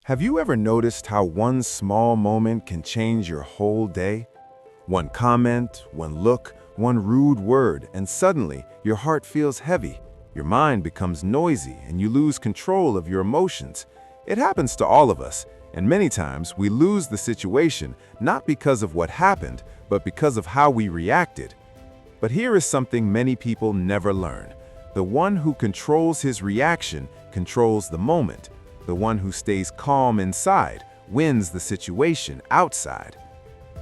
Have you ever noticed how one small moment can change your whole day? One comment, one look, one rude word, and suddenly your heart feels heavy, your mind becomes noisy, and you lose control of your emotions. It happens to all of us, and many times we lose the situation not because of what happened, but because of how we reacted. But here is something many people never learn. The one who controls his reaction controls the moment. The one who stays calm inside wins the situation outside.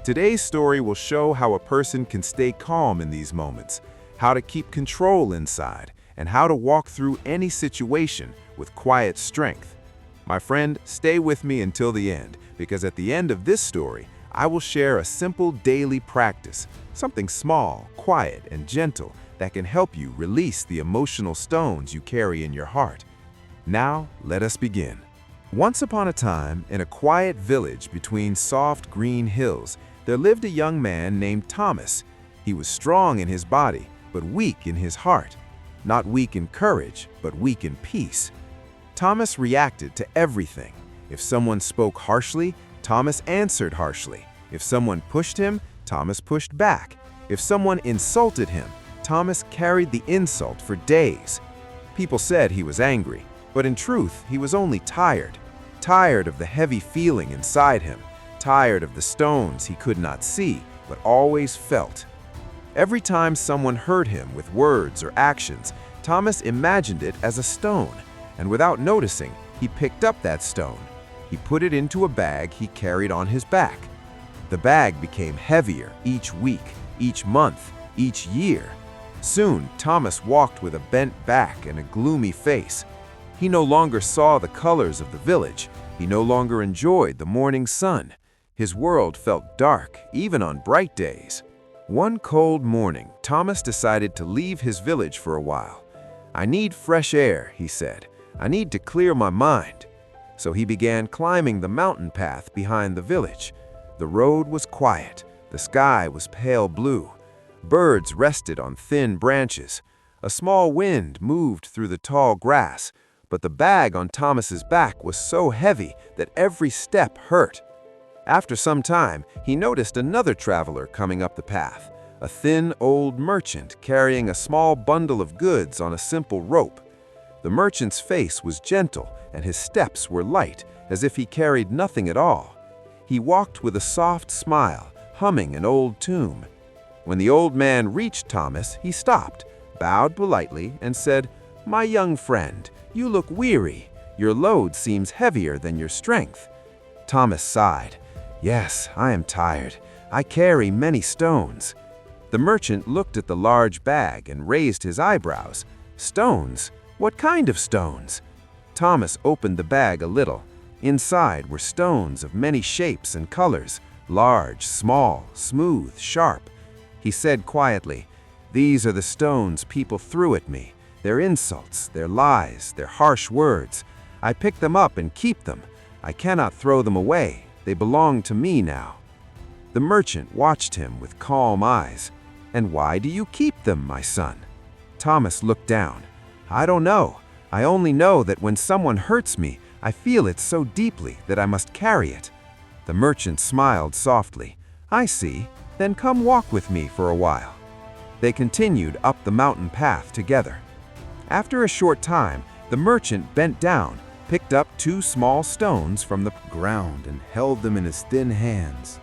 Today's story will show how a person can stay calm in these moments, how to keep control inside, and how to walk through any situation with quiet strength. My friend, stay with me until the end, because at the end of this story, I will share a simple daily practice, something small, quiet, and gentle that can help you release the emotional stones you carry in your heart. Now, let us begin. Once upon a time, in a quiet village between soft green hills, there lived a young man named Thomas. He was strong in his body, but weak in his heart. Not weak in courage, but weak in peace. Thomas reacted to everything. If someone spoke harshly, Thomas answered harshly. If someone pushed him, Thomas pushed back. If someone insulted him, Thomas carried the insult for days. People said he was angry, but in truth, he was only tired. Tired of the heavy feeling inside him. Tired of the stones he could not see, but always felt. Every time someone hurt him with words or actions, Thomas imagined it as a stone, and without noticing, he picked up that stone. He put it into a bag he carried on his back. The bag became heavier each week, each month, each year. Soon, Thomas walked with a bent back and a gloomy face. He no longer saw the colors of the village. He no longer enjoyed the morning sun. His world felt dark, even on bright days. One cold morning, Thomas decided to leave his village for a while. "I need fresh air," he said. "I need to clear my mind." So he began climbing the mountain path behind the village. The road was quiet. The sky was pale blue. Birds rested on thin branches. A small wind moved through the tall grass, but the bag on Thomas's back was so heavy that every step hurt. After some time, he noticed another traveler coming up the path, a thin old merchant carrying a small bundle of goods on a simple rope. The merchant's face was gentle and his steps were light, as if he carried nothing at all. He walked with a soft smile, humming an old tune. When the old man reached Thomas, he stopped, bowed politely, and said, "My young friend, you look weary. Your load seems heavier than your strength." Thomas sighed. "Yes, I am tired. I carry many stones." The merchant looked at the large bag and raised his eyebrows. "Stones? What kind of stones?" Thomas opened the bag a little. Inside were stones of many shapes and colors, large, small, smooth, sharp. He said quietly, "These are the stones people threw at me. Their insults, their lies, their harsh words. I pick them up and keep them. I cannot throw them away. They belong to me now." The merchant watched him with calm eyes. "And why do you keep them, my son?" Thomas looked down. "I don't know. I only know that when someone hurts me, I feel it so deeply that I must carry it." The merchant smiled softly. "I see. Then come walk with me for a while." They continued up the mountain path together. After a short time, the merchant bent down, picked up 2 small stones from the ground and held them in his thin hands.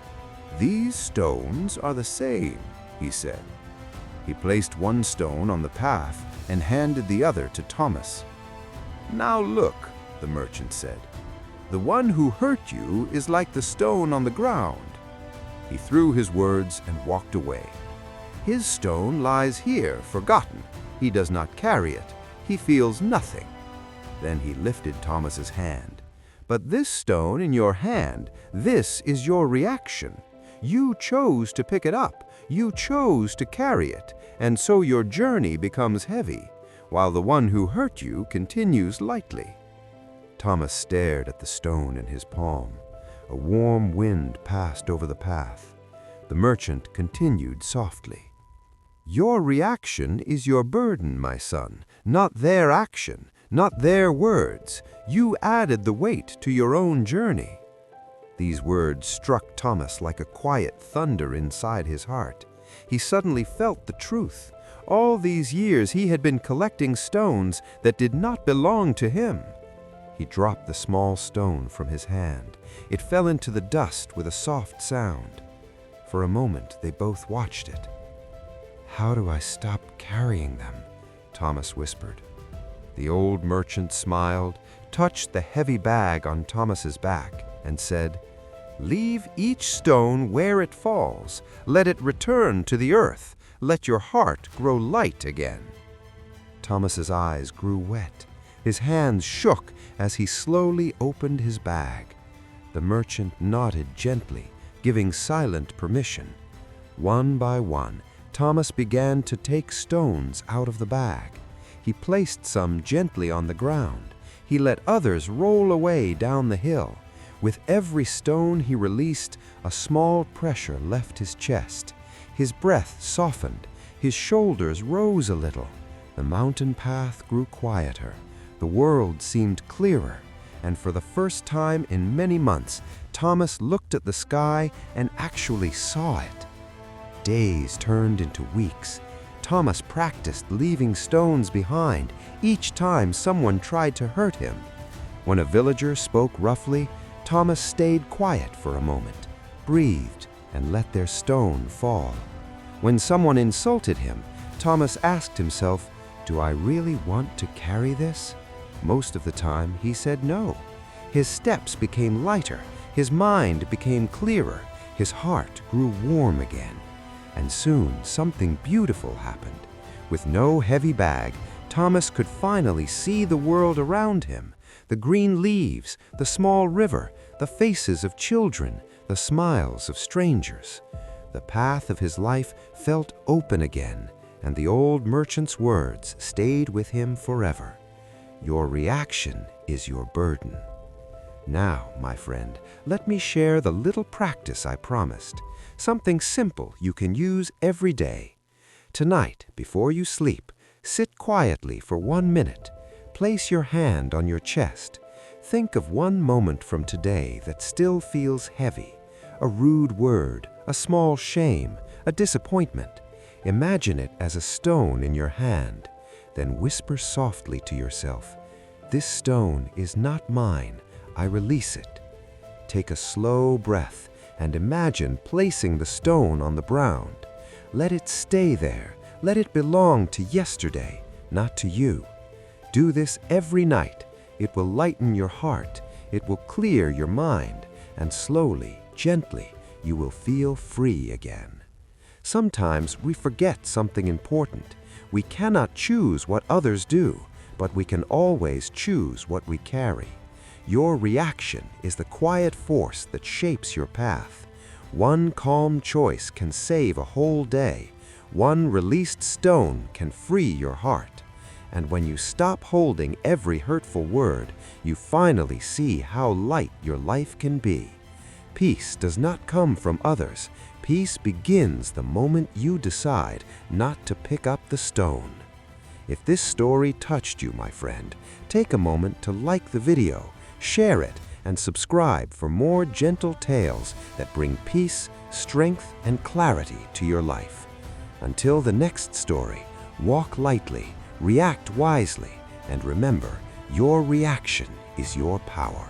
"These stones are the same," he said. He placed one stone on the path and handed the other to Thomas. "Now look," the merchant said. "The one who hurt you is like the stone on the ground." He threw his words and walked away. "His stone lies here, forgotten. He does not carry it. He feels nothing." Then he lifted Thomas's hand. "But this stone in your hand, this is your reaction. You chose to pick it up. You chose to carry it. And so your journey becomes heavy, while the one who hurt you continues lightly." Thomas stared at the stone in his palm. A warm wind passed over the path. The merchant continued softly. "Your reaction is your burden, my son, not their action, not their words. You added the weight to your own journey." These words struck Thomas like a quiet thunder inside his heart. He suddenly felt the truth. All these years he had been collecting stones that did not belong to him. He dropped the small stone from his hand. It fell into the dust with a soft sound. For a moment, they both watched it. "How do I stop carrying them?" Thomas whispered. The old merchant smiled, touched the heavy bag on Thomas's back, and said, "Leave each stone where it falls. Let it return to the earth. Let your heart grow light again." Thomas's eyes grew wet. His hands shook as he slowly opened his bag. The merchant nodded gently, giving silent permission. One by one, Thomas began to take stones out of the bag. He placed some gently on the ground. He let others roll away down the hill. With every stone he released, a small pressure left his chest. His breath softened. His shoulders rose a little. The mountain path grew quieter. The world seemed clearer. And for the first time in many months, Thomas looked at the sky and actually saw it. Days turned into weeks. Thomas practiced leaving stones behind each time someone tried to hurt him. When a villager spoke roughly, Thomas stayed quiet for a moment, breathed, and let their stone fall. When someone insulted him, Thomas asked himself, "Do I really want to carry this?" Most of the time, he said no. His steps became lighter, his mind became clearer, his heart grew warm again. And soon, something beautiful happened. With no heavy bag, Thomas could finally see the world around him. The green leaves, the small river, the faces of children, the smiles of strangers. The path of his life felt open again, and the old merchant's words stayed with him forever. Your reaction is your burden. Now, my friend, let me share the little practice I promised. Something simple you can use every day. Tonight, before you sleep, sit quietly for 1 minute. Place your hand on your chest. Think of one moment from today that still feels heavy. A rude word, a small shame, a disappointment. Imagine it as a stone in your hand. Then whisper softly to yourself, "This stone is not mine. I release it." Take a slow breath and imagine placing the stone on the ground. Let it stay there. Let it belong to yesterday, not to you. Do this every night. It will lighten your heart. It will clear your mind. And slowly, gently, you will feel free again. Sometimes we forget something important. We cannot choose what others do, but we can always choose what we carry. Your reaction is the quiet force that shapes your path. One calm choice can save a whole day. One released stone can free your heart. And when you stop holding every hurtful word, you finally see how light your life can be. Peace does not come from others. Peace begins the moment you decide not to pick up the stone. If this story touched you, my friend, take a moment to like the video, share it, and subscribe for more gentle tales that bring peace, strength, and clarity to your life. Until the next story, walk lightly, react wisely, and remember, your reaction is your power.